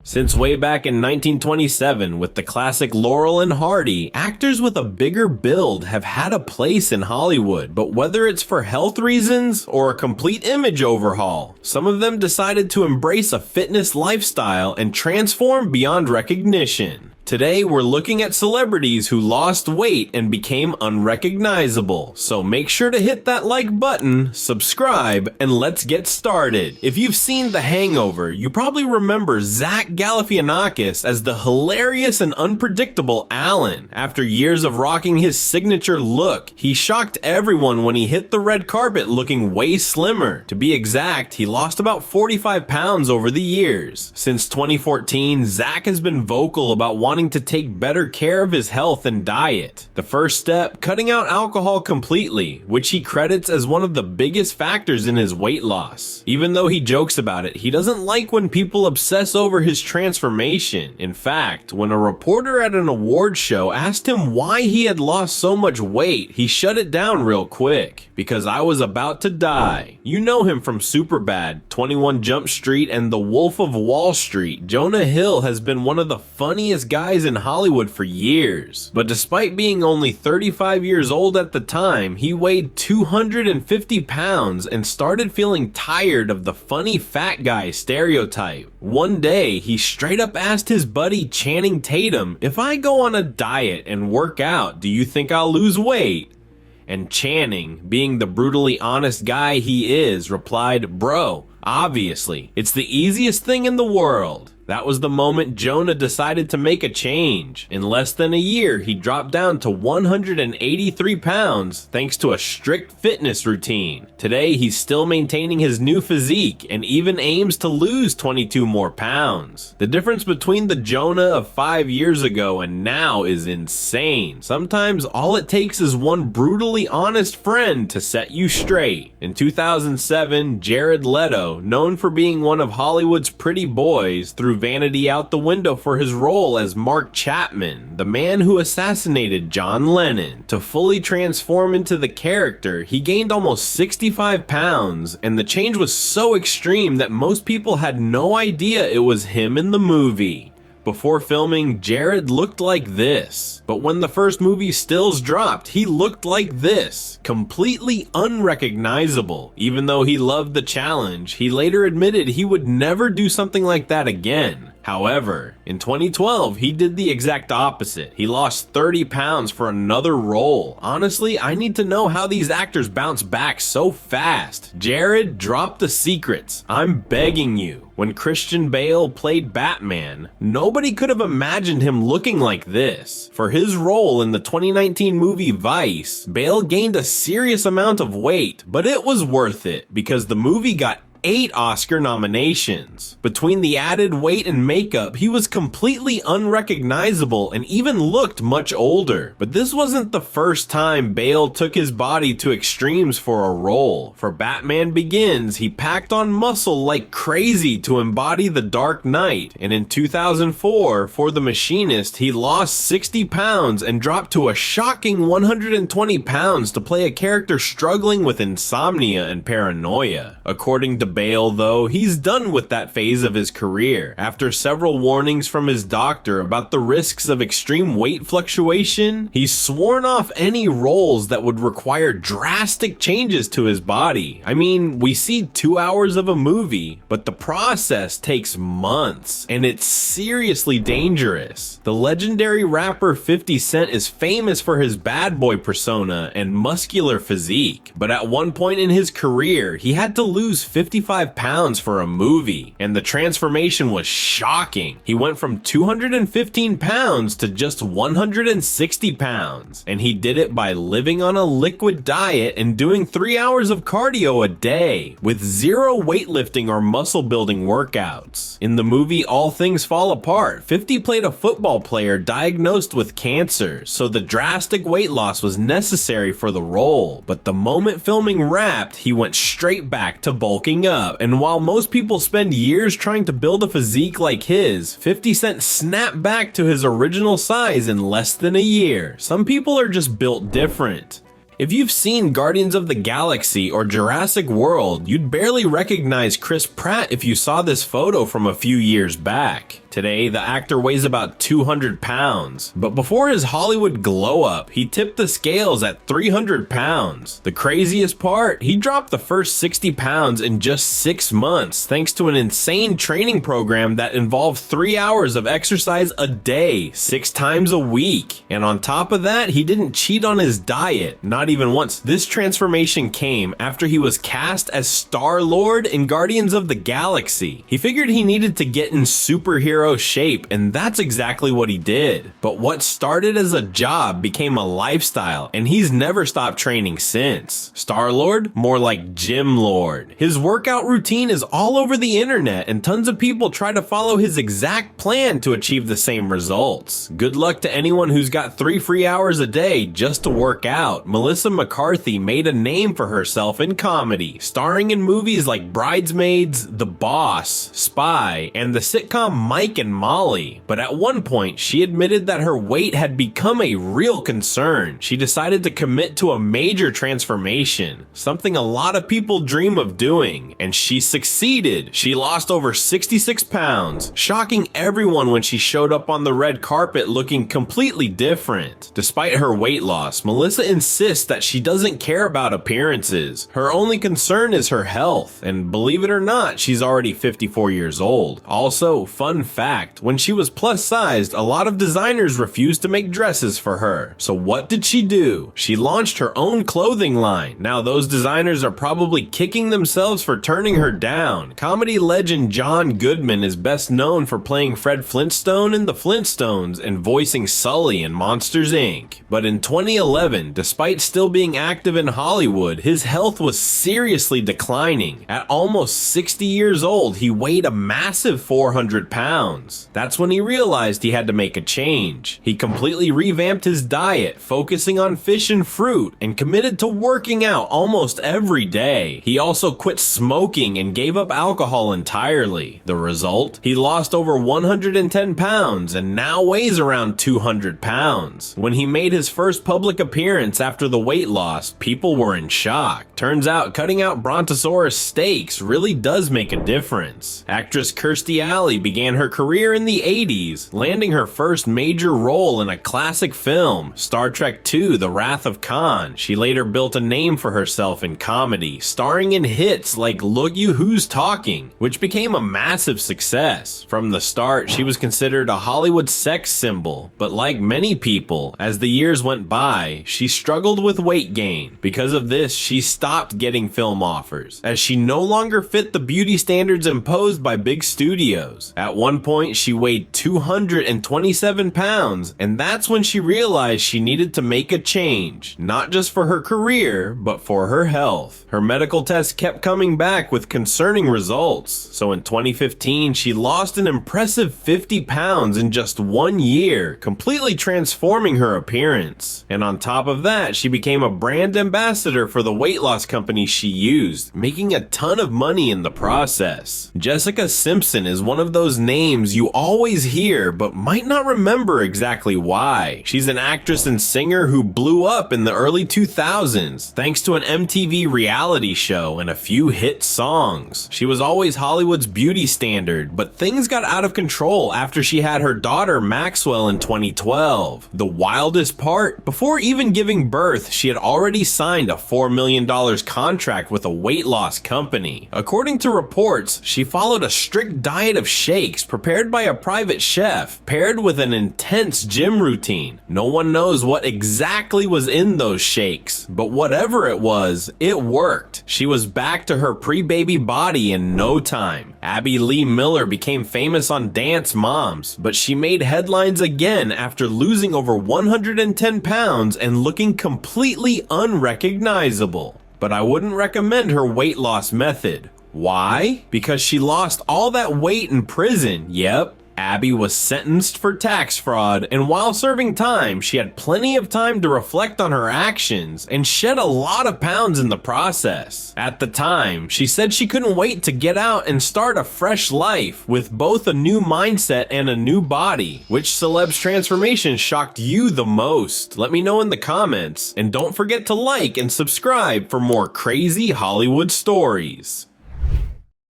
Since way back in 1927 with the classic Laurel and Hardy, actors with a bigger build have had a place in Hollywood, but whether it's for health reasons or a complete image overhaul, some of them decided to embrace a fitness lifestyle and transform beyond recognition. Today, we're looking at celebrities who lost weight and became unrecognizable, so make sure to hit that like button, subscribe, and let's get started. If you've seen The Hangover, you probably remember Zach Galifianakis as the hilarious and unpredictable Alan. After years of rocking his signature look, he shocked everyone when he hit the red carpet looking way slimmer. To be exact, he lost about 45 pounds over the years. Since 2014, Zach has been vocal about wanting to take better care of his health and diet. The first step, cutting out alcohol completely, which he credits as one of the biggest factors in his weight loss. Even though he jokes about it, he doesn't like when people obsess over his transformation. In fact, when a reporter at an award show asked him why he had lost so much weight, he shut it down real quick. Because I was about to die. You know him from Superbad, 21 Jump Street, and The Wolf of Wall Street. Jonah Hill has been one of the funniest guys in Hollywood for years. But despite being only 35 years old at the time, he weighed 250 pounds and started feeling tired of the funny fat guy stereotype. One day, he straight up asked his buddy Channing Tatum, "If I go on a diet and work out, do you think I'll lose weight?" And Channing, being the brutally honest guy he is, replied, "Bro, obviously, it's the easiest thing in the world." That was the moment Jonah decided to make a change. In less than a year, he dropped down to 183 pounds thanks to a strict fitness routine. Today, he's still maintaining his new physique and even aims to lose 22 more pounds. The difference between the Jonah of 5 years ago and now is insane. Sometimes all it takes is one brutally honest friend to set you straight. In 2007, Jared Leto, known for being one of Hollywood's pretty boys, threw vanity out the window for his role as Mark Chapman, the man who assassinated John Lennon. To fully transform into the character, he gained almost 65 pounds, and the change was so extreme that most people had no idea it was him in the movie. Before filming, Jared looked like this. But when the first movie stills dropped, he looked like this. Completely unrecognizable. Even though he loved the challenge, he later admitted he would never do something like that again. However, in 2012, he did the exact opposite. He lost 30 pounds for another role. Honestly, I need to know how these actors bounce back so fast. Jared, drop the secrets. I'm begging you. When Christian Bale played Batman, nobody could have imagined him looking like this. For his role in the 2019 movie Vice, Bale gained a serious amount of weight, but it was worth it because the movie got 8 Oscar nominations. Between the added weight and makeup, he was completely unrecognizable and even looked much older. But this wasn't the first time Bale took his body to extremes for a role. For Batman Begins, he packed on muscle like crazy to embody the Dark Knight. And in 2004, for The Machinist, he lost 60 pounds and dropped to a shocking 120 pounds to play a character struggling with insomnia and paranoia. According to Bale, though, he's done with that phase of his career. After several warnings from his doctor about the risks of extreme weight fluctuation, he's sworn off any roles that would require drastic changes to his body. I mean, we see 2 hours of a movie, but the process takes months, and it's seriously dangerous. The legendary rapper 50 Cent is famous for his bad boy persona and muscular physique, but at one point in his career, he had to lose 55 pounds for a movie, and the transformation was shocking. He went from 215 pounds to just 160 pounds, and he did it by living on a liquid diet and doing 3 hours of cardio a day, with zero weightlifting or muscle building workouts. In the movie All Things Fall Apart, 50 played a football player diagnosed with cancer, so the drastic weight loss was necessary for the role, but the moment filming wrapped, he went straight back to bulking up, and while most people spend years trying to build a physique like his, 50 Cent snapped back to his original size in less than a year. Some people are just built different. If you've seen Guardians of the Galaxy or Jurassic World, you'd barely recognize Chris Pratt if you saw this photo from a few years back. Today, the actor weighs about 200 pounds, but before his Hollywood glow-up, he tipped the scales at 300 pounds. The craziest part, he dropped the first 60 pounds in just 6 months thanks to an insane training program that involved 3 hours of exercise a day, 6 times a week. And on top of that, he didn't cheat on his diet, not even once. This transformation came after he was cast as Star-Lord in Guardians of the Galaxy. He figured he needed to get in superhero shape, and that's exactly what he did. But what started as a job became a lifestyle, and he's never stopped training since. Star-Lord? More like Gym Lord. His workout routine is all over the internet, and tons of people try to follow his exact plan to achieve the same results. Good luck to anyone who's got 3 free hours a day just to work out. Melissa McCarthy made a name for herself in comedy, starring in movies like Bridesmaids, The Boss, Spy, and the sitcom Mike and Molly. But at one point, she admitted that her weight had become a real concern. She decided to commit to a major transformation, something a lot of people dream of doing, and she succeeded. She lost over 66 pounds, shocking everyone when she showed up on the red carpet looking completely different. Despite her weight loss, Melissa insists that she doesn't care about appearances. Her only concern is her health, and believe it or not, she's already 54 years old. Also, fun fact, when she was plus sized, a lot of designers refused to make dresses for her. So what did she do? She launched her own clothing line. Now those designers are probably kicking themselves for turning her down. Comedy legend John Goodman is best known for playing Fred Flintstone in The Flintstones and voicing Sully in Monsters, Inc. But in 2011, despite still being active in Hollywood, his health was seriously declining. At almost 60 years old, he weighed a massive 400 pounds. That's when he realized he had to make a change. He completely revamped his diet, focusing on fish and fruit, and committed to working out almost every day. He also quit smoking and gave up alcohol entirely. The result? He lost over 110 pounds and now weighs around 200 pounds. When he made his first public appearance after the weight loss, people were in shock. Turns out cutting out brontosaurus steaks really does make a difference. Actress Kirstie Alley began her career in the 80s, landing her first major role in a classic film, Star Trek II: The Wrath of Khan. She later built a name for herself in comedy, starring in hits like Look You Who's Talking, which became a massive success. From the start, she was considered a Hollywood sex symbol, but like many people, as the years went by, she struggled with weight gain. Because of this, she stopped getting film offers, as she no longer fit the beauty standards imposed by big studios. At one point, she weighed 227 pounds, and that's when she realized she needed to make a change, not just for her career, but for her health. Her medical tests kept coming back with concerning results, so in 2015, she lost an impressive 50 pounds in just 1 year, completely transforming her appearance. And on top of that, she became a brand ambassador for the weight loss company she used, making a ton of money in the process. Jessica Simpson is one of those names you always hear but might not remember exactly why. She's an actress and singer who blew up in the early 2000s thanks to an MTV reality show and a few hit songs. She was always Hollywood's beauty standard, but things got out of control after she had her daughter Maxwell in 2012. The wildest part, before even giving birth, she had already signed a $4 million contract with a weight loss company. According to reports, she followed a strict diet of shakes prepared by a private chef, paired with an intense gym routine. No one knows what exactly was in those shakes, but whatever it was, it worked. She was back to her pre-baby body in no time. Abby Lee Miller became famous on Dance Moms, but she made headlines again after losing over 110 pounds and looking completely unrecognizable. But I wouldn't recommend her weight loss method. Why? Because she lost all that weight in prison. Yep. Abby was sentenced for tax fraud, and while serving time, she had plenty of time to reflect on her actions and shed a lot of pounds in the process. At the time, she said she couldn't wait to get out and start a fresh life with both a new mindset and a new body. Which celeb's transformation shocked you the most? Let me know in the comments, and don't forget to like and subscribe for more crazy Hollywood stories.